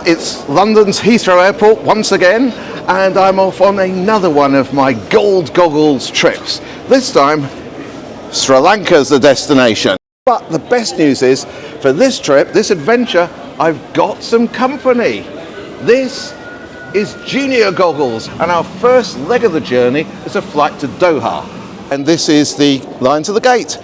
it's London's Heathrow Airport once again, and I'm off on another one of my Gold Goggles trips. This time, Sri Lanka's the destination. But the best news is, for this trip, this adventure, I've got some company. This is Junior Goggles, and our first leg of the journey is a flight to Doha. And this is the line to the gate.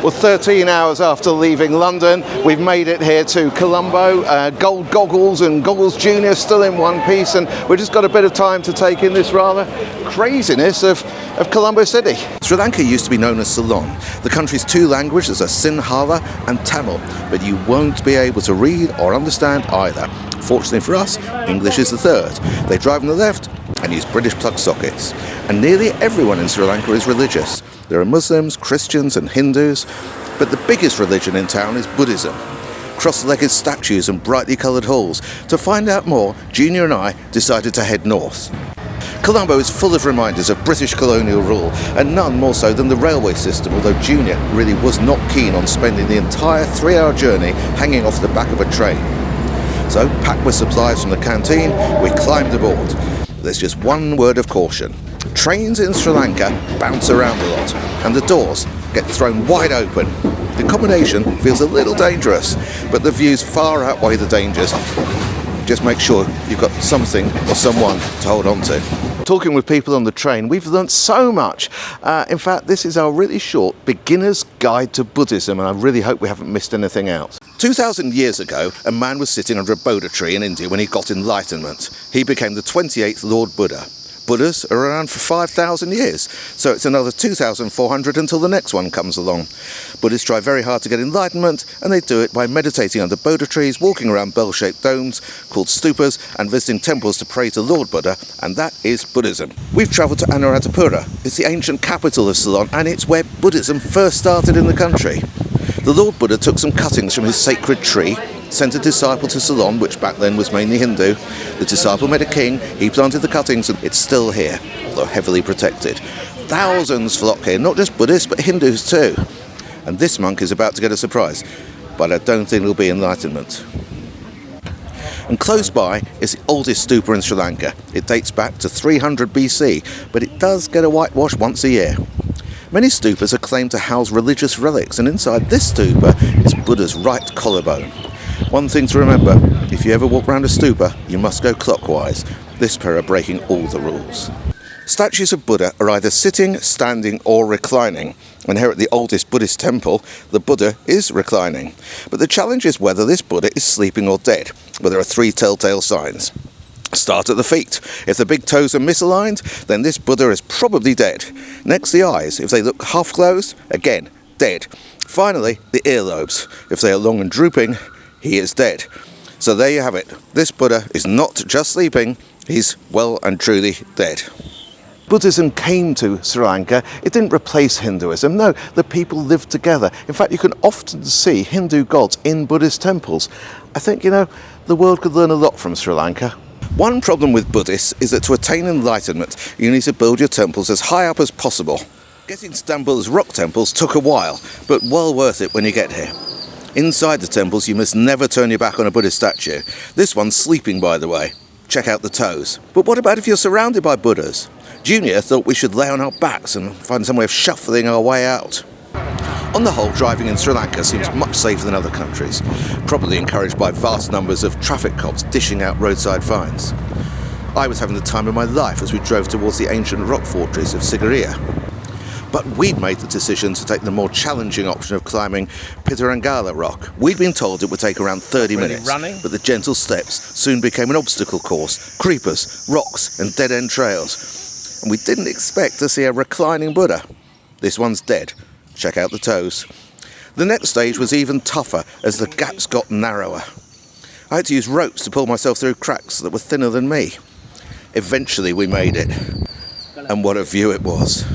Well, 13 hours after leaving London, we've made it here to Colombo. Gold Goggles and Goggles Junior still in one piece, and we've just got a bit of time to take in this rather craziness of Colombo City. Sri Lanka used to be known as Ceylon. The country's two languages are Sinhala and Tamil, but you won't be able to read or understand either. Fortunately for us, English is the third. They drive on the left and use British plug sockets. And nearly everyone in Sri Lanka is religious. There are Muslims, Christians and Hindus, but the biggest religion in town is Buddhism. Cross-legged statues and brightly coloured halls. To find out more, Junior and I decided to head north. Colombo is full of reminders of British colonial rule, and none more so than the railway system, although Junior really was not keen on spending the entire 3-hour journey hanging off the back of a train. So, packed with supplies from the canteen, we climbed aboard. There's just one word of caution. Trains in Sri Lanka bounce around a lot, and the doors get thrown wide open. The combination feels a little dangerous, but the views far outweigh the dangers. Just make sure you've got something or someone to hold on to. Talking with people on the train, we've learnt so much. In fact, this is our really short beginner's guide to Buddhism, and I really hope we haven't missed anything out. 2,000 years ago, a man was sitting under a Bodhi tree in India when he got enlightenment. He became the 28th Lord Buddha. Buddhas are around for 5,000 years, so it's another 2,400 until the next one comes along. Buddhists try very hard to get enlightenment, and they do it by meditating under Bodhi trees, walking around bell-shaped domes called stupas, and visiting temples to pray to Lord Buddha, and that is Buddhism. We've travelled to Anuradhapura. It's the ancient capital of Ceylon, and it's where Buddhism first started in the country. The Lord Buddha took some cuttings from his sacred tree, sent a disciple to Ceylon, which back then was mainly Hindu. The disciple met a king, he planted the cuttings, and it's still here, although heavily protected. Thousands flock here, not just Buddhists, but Hindus too. And this monk is about to get a surprise, but I don't think it'll be enlightenment. And close by is the oldest stupa in Sri Lanka. It dates back to 300 BC, but it does get a whitewash once a year. Many stupas are claimed to house religious relics, and inside this stupa is Buddha's right collarbone. One thing to remember, if you ever walk around a stupa, you must go clockwise. This pair are breaking all the rules. Statues of Buddha are either sitting, standing or reclining. And here at the oldest Buddhist temple, the Buddha is reclining. But the challenge is whether this Buddha is sleeping or dead. Well, there are 3 telltale signs. Start at the feet. If the big toes are misaligned, then this Buddha is probably dead. Next, the eyes. If they look half closed, again, dead. Finally, the earlobes. If they are long and drooping, he is dead. So there you have it. This Buddha is not just sleeping, he's well and truly dead. Buddhism came to Sri Lanka. It didn't replace Hinduism. No, the people lived together. In fact, you can often see Hindu gods in Buddhist temples. I think, the world could learn a lot from Sri Lanka. One problem with Buddhists is that to attain enlightenment, you need to build your temples as high up as possible. Getting to Dambulla's rock temples took a while, but well worth it when you get here. Inside the temples, you must never turn your back on a Buddhist statue. This one's sleeping, by the way. Check out the toes. But what about if you're surrounded by Buddhas? Junior thought we should lay on our backs and find some way of shuffling our way out. On the whole, driving in Sri Lanka seems much safer than other countries, probably encouraged by vast numbers of traffic cops dishing out roadside fines. I was having the time of my life as we drove towards the ancient rock fortress of Sigiriya. But we'd made the decision to take the more challenging option of climbing Pidurangala Rock. We'd been told it would take around 30 minutes, but the gentle steps soon became an obstacle course, creepers, rocks and dead-end trails. And we didn't expect to see a reclining Buddha. This one's dead. Check out the toes. The next stage was even tougher as the gaps got narrower. I had to use ropes to pull myself through cracks that were thinner than me. Eventually we made it. And what a view it was.